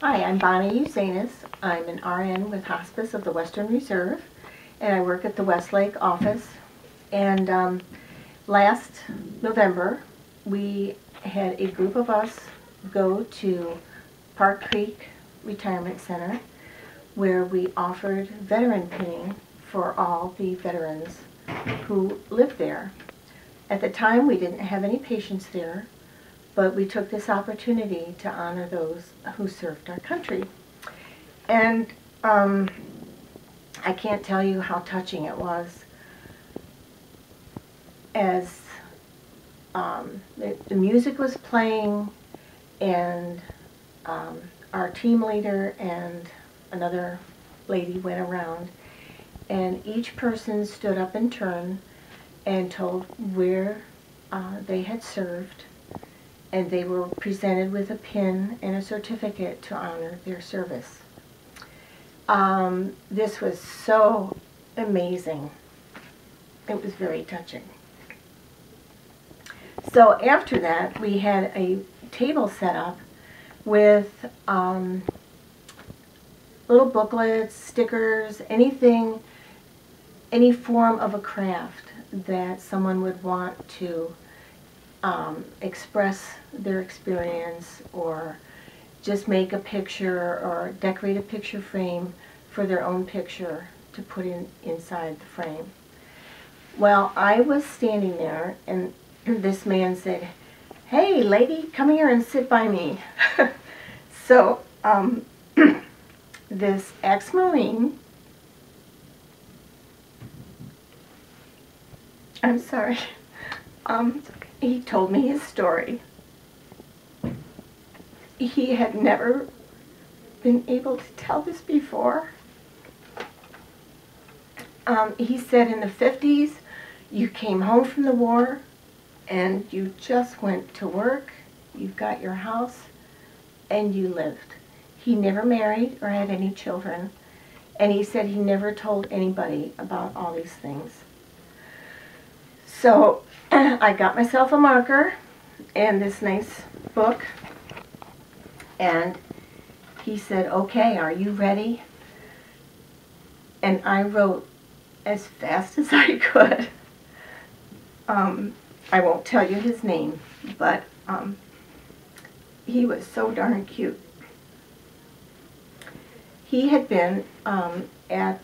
Hi, I'm Bonnie Usanis. I'm an RN with Hospice of the Western Reserve, and I work at the Westlake office. And last November, we had a group of us go to Park Creek Retirement Center, where we offered veteran pinning for all the veterans who lived there. At the time, we didn't have any patients there, but we took this opportunity to honor those who served our country. And I can't tell you how touching it was as the music was playing, and our team leader and another lady went around, and each person stood up in turn and told where they had served, and they were presented with a pin and a certificate to honor their service. This was so amazing. It was very touching. So after that, we had a table set up with little booklets, stickers, anything, any form of a craft that someone would want to express their experience, or just make a picture or decorate a picture frame for their own picture to put inside the frame. Well, I was standing there, and this man said, "Hey lady, come here and sit by me." So this ex-Marine, I'm sorry, he told me his story. He had never been able to tell this before. He said in the 50s, you came home from the war and you just went to work, you got your house, and you lived. He never married or had any children, and he said he never told anybody about all these things. So I got myself a marker and this nice book, and he said, "Okay, are you ready?" And I wrote as fast as I could. I won't tell you his name, but he was so darn cute. He had been at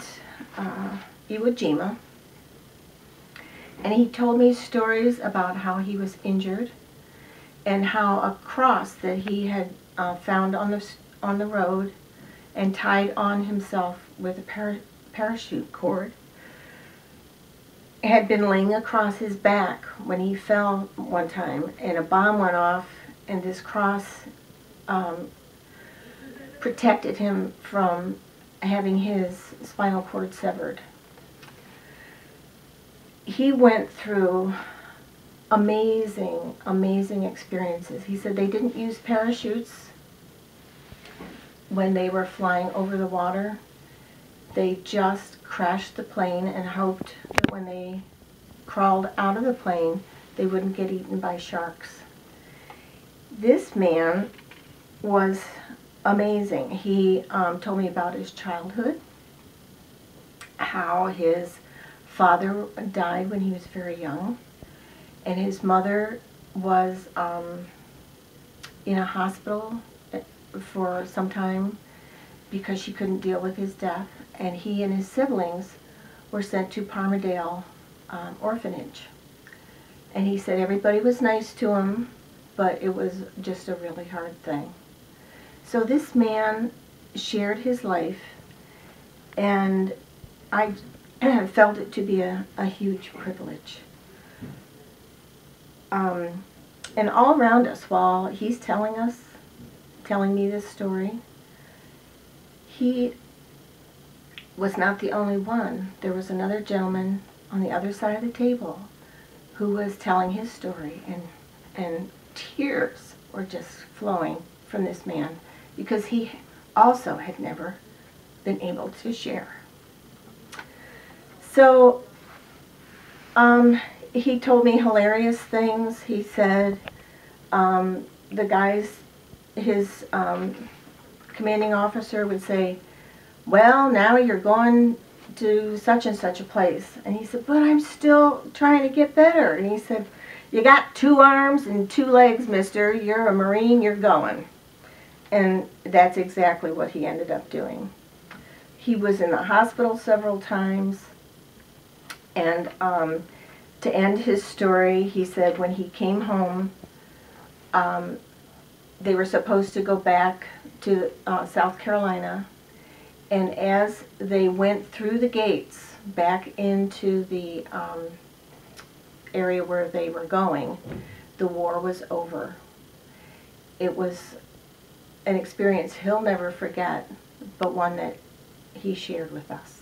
Iwo Jima, and he told me stories about how he was injured and how a cross that he had found on the road and tied on himself with a parachute cord had been laying across his back when he fell one time, and a bomb went off, and this cross protected him from having his spinal cord severed. He went through amazing, amazing experiences. He said they didn't use parachutes when they were flying over the water. They just crashed the plane and hoped that when they crawled out of the plane, they wouldn't get eaten by sharks. This man was amazing. He told me about his childhood, how his father died when he was very young, and his mother was in a hospital for some time because she couldn't deal with his death, and he and his siblings were sent to Palmerdale orphanage. And he said everybody was nice to him, but it was just a really hard thing. So this man shared his life, and I felt it to be a huge privilege. And all around us, while he's telling me this story, he was not the only one. There was another gentleman on the other side of the table who was telling his story, and tears were just flowing from this man because he also had never been able to share. So he told me hilarious things. He said the guys, his commanding officer would say, well, now you're going to such and such a place. And he said, but I'm still trying to get better. And he said, you got 2 arms and 2 legs, mister. You're a Marine, you're going. And that's exactly what he ended up doing. He was in the hospital several times. And to end his story, he said when he came home, they were supposed to go back to South Carolina. And as they went through the gates back into the area where they were going, the war was over. It was an experience he'll never forget, but one that he shared with us.